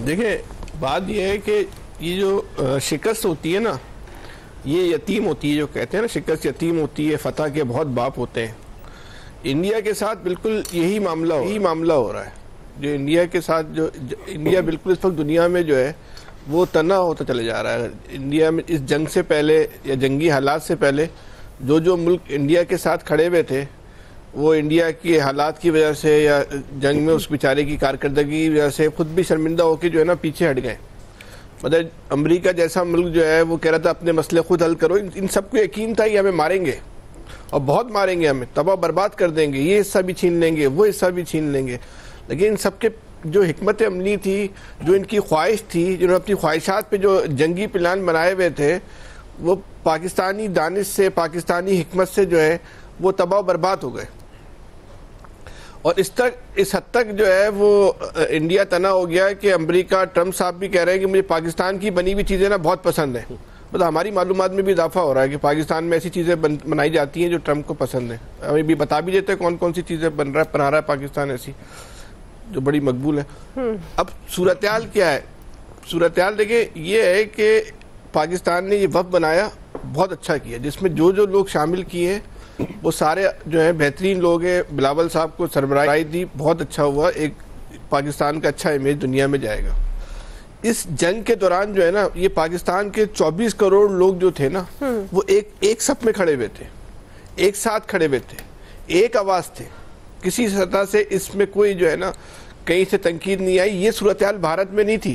دیکھیں بات یہ ہے کہ یہ جو شکست ہوتی ہے نا، یہ یتیم ہوتی ہے، جو کہتے ہیں نا شکست یتیم ہوتی ہے، فتح کے بہت باپ ہوتے ہیں۔ انڈیا کے ساتھ بالکل یہی معاملہ ہو رہا ہے۔ جو انڈیا کے ساتھ جو انڈیا بالکل اس وقت دنیا میں جو ہے وہ تنہا ہوتا چلے جا رہا ہے۔ انڈیا میں اس جنگ سے پہلے یا جنگی حالات سے پہلے جو ملک انڈیا کے ساتھ کھڑے ہوئے تھے، وہ انڈیا کے حالات کی وجہ سے یا جنگ میں اس بیچارے کی کارکردگی کی وجہ سے خود بھی شرمندہ ہو کے جو ہے نا پیچھے ہٹ گئے۔ مطلب امریکہ جیسا ملک جو ہے وہ کہہ رہا تھا اپنے مسئلے خود حل کرو، ان سب کو یقین تھا یہ ہمیں ماریں گے اور بہت ماریں گے، ہمیں تباہ برباد کر دیں گے، یہ حصہ بھی چھین لیں گے، وہ حصہ بھی چھین لیں گے۔ لیکن ان سب کے جو حکمت عملی تھی، جو ان کی خواہش تھی، جنہوں نے اپنی خواہشات پہ جو جنگی پلان بنائے ہوئے تھے، وہ پاکستانی دانش سے، پاکستانی حکمت سے جو ہے وہ تباہ برباد ہو گئے۔ اور اس حد تک جو ہے وہ انڈیا تنہا ہو گیا کہ امریکہ، ٹرمپ صاحب بھی کہہ رہے ہیں کہ مجھے پاکستان کی بنی ہوئی چیزیں نا بہت پسند ہیں۔ مطلب ہماری معلومات میں بھی اضافہ ہو رہا ہے کہ پاکستان میں ایسی چیزیں بنائی جاتی ہیں جو ٹرمپ کو پسند ہیں۔ ہمیں بھی بتا بھی دیتے ہیں کون کون سی چیزیں بنا رہا ہے پاکستان ایسی جو بڑی مقبول ہے۔ اب صورتحال کیا ہے؟ صورتحال دیکھیں یہ ہے کہ پاکستان نے یہ وفد بنایا، بہت اچھا کیا، جس میں جو لوگ شامل کیے ہیں وہ سارے جو ہیں بہترین لوگ ہیں۔ بلاول صاحب کو سربراہی دی، بہت اچھا ہوا، ایک پاکستان کا اچھا امیج دنیا میں جائے گا۔ اس جنگ کے دوران جو ہے نا یہ پاکستان کے 24 کروڑ لوگ جو تھے نا وہ ایک صف میں کھڑے ہوئے تھے، ایک ساتھ کھڑے ہوئے تھے، ایک آواز تھے۔ کسی سطح سے اس میں کوئی جو ہے نا کہیں سے تنقید نہیں آئی۔ یہ صورتحال بھارت میں نہیں تھی۔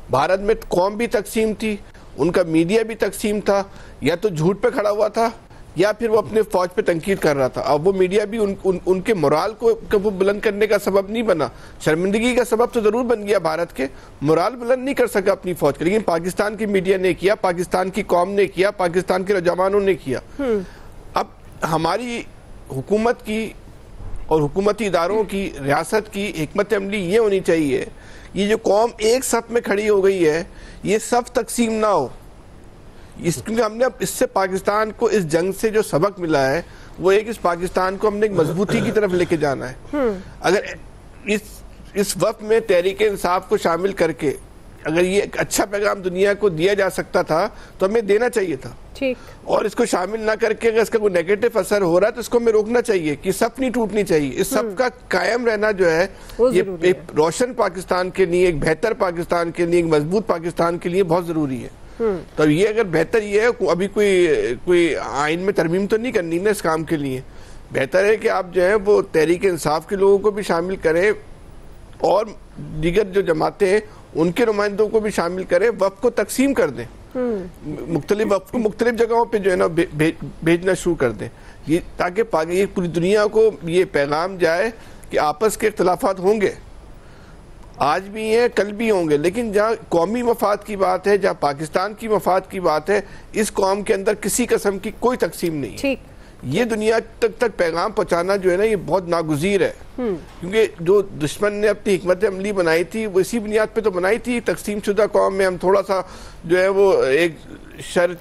بھارت میں قوم بھی تقسیم تھی، ان کا میڈیا بھی تقسیم تھا، یا تو جھوٹ پہ کھڑا ہوا تھا یا پھر وہ اپنے فوج پہ تنقید کر رہا تھا۔ اب وہ میڈیا بھی ان کے مورال کو بلند کرنے کا سبب نہیں بنا، شرمندگی کا سبب تو ضرور بن گیا، بھارت کے مورال بلند نہیں کر سکا اپنی فوج کے، لیکن پاکستان کی میڈیا نے کیا، پاکستان کی قوم نے کیا، پاکستان کے نوجوانوں نے کیا۔ اب ہماری حکومت کی اور حکومتی اداروں کی، ریاست کی حکمت عملی یہ ہونی چاہیے، یہ جو قوم ایک صف میں کھڑی ہو گئی ہے یہ صف تقسیم نہ ہو۔ کیونکہ ہم نے اب اس سے پاکستان کو اس جنگ سے جو سبق ملا ہے وہ ایک اس پاکستان کو ہم نے ایک مضبوطی کی طرف لے کے جانا ہے۔ اگر اس وقت میں تحریک انصاف کو شامل کر کے اگر یہ ایک اچھا پیغام دنیا کو دیا جا سکتا تھا تو ہمیں دینا چاہیے تھا، اور اس کو شامل نہ کر کے اگر اس کا کوئی نیگیٹو اثر ہو رہا ہے تو اس کو ہمیں روکنا چاہیے کہ صف نہیں ٹوٹنی چاہیے۔ اس صف کا قائم رہنا جو ہے یہ ایک روشن پاکستان کے لیے، ایک بہتر پاکستان کے لیے، ایک مضبوط پاکستان کے لیے بہت ضروری ہے۔ تو یہ اگر بہتر یہ ہے، ابھی کوئی آئین میں ترمیم تو نہیں کرنی نا اس کام کے لیے، بہتر ہے کہ آپ جو ہے وہ تحریک انصاف کے لوگوں کو بھی شامل کریں اور دیگر جو جماعتیں ہیں ان کے نمائندوں کو بھی شامل کریں، وفد کو تقسیم کر دیں، مختلف وفد کو مختلف جگہوں پہ جو ہے نا بھیجنا شروع کر دیں، یہ تاکہ یہ پوری دنیا کو یہ پیغام جائے کہ آپس کے اختلافات ہوں گے، آج بھی ہیں، کل بھی ہوں گے، لیکن جہاں قومی مفاد کی بات ہے، جہاں پاکستان کی مفاد کی بات ہے، اس قوم کے اندر کسی قسم کی کوئی تقسیم نہیں ہے۔ یہ دنیا تک پیغام پہنچانا جو ہے نا یہ بہت ناگزیر ہے، کیونکہ جو دشمن نے اپنی حکمت عملی بنائی تھی وہ اسی بنیاد پہ تو بنائی تھی، تقسیم شدہ قوم میں ہم تھوڑا سا جو ہے وہ ایک شر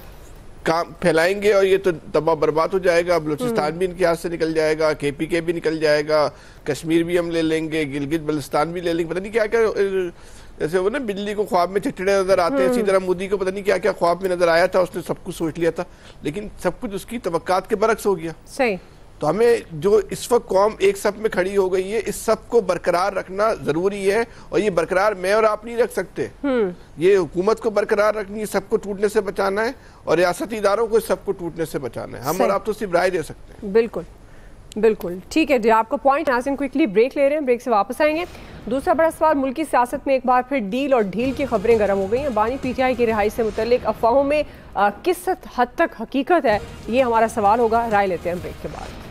کام پھیلائیں گے اور یہ تو تباہ برباد ہو جائے گا، بلوچستان بھی ان کے ہاتھ سے نکل جائے گا، KPK بھی نکل جائے گا، کشمیر بھی ہم لے لیں گے، گلگت بلتستان بھی لے لیں گے، پتہ نہیں کیا کیا، جیسے وہ نا بلی کو خواب میں چٹڑے نظر آتے ہیں، اسی طرح مودی کو پتہ نہیں کیا کیا خواب میں نظر آیا تھا، اس نے سب کچھ سوچ لیا تھا، لیکن سب کچھ اس کی توقعات کے برعکس ہو گیا۔ صحیح۔ تو ہمیں جو اس وقت قوم ایک صف میں کھڑی ہو گئی ہے، اس صف کو برقرار رکھنا ضروری ہے، اور یہ برقرار میں اور آپ نہیں رکھ سکتے، یہ حکومت کو برقرار رکھنی ہے، سب کو ٹوٹنے سے بچانا ہے، اور ریاستی اداروں کو سب کو ٹوٹنے سے بچانا ہے۔ ہم اور آپ تو صرف رائے دے سکتے ہیں۔ بالکل بالکل ٹھیک ہے جی، آپ کا پوائنٹ۔ ناظرین کوئکلی بریک لے رہے ہیں، بریک سے واپس آئیں گے۔ دوسرا بڑا سوال، ملکی سیاست میں ایک بار پھر ڈیل اور ڈھیل کی خبریں گرم ہو گئی ہیں۔ بانی PTI کی رہائی سے متعلق افواہوں میں کس حد تک حقیقت ہے، یہ ہمارا سوال ہوگا۔ رائے لیتے ہیں بریک کے بعد۔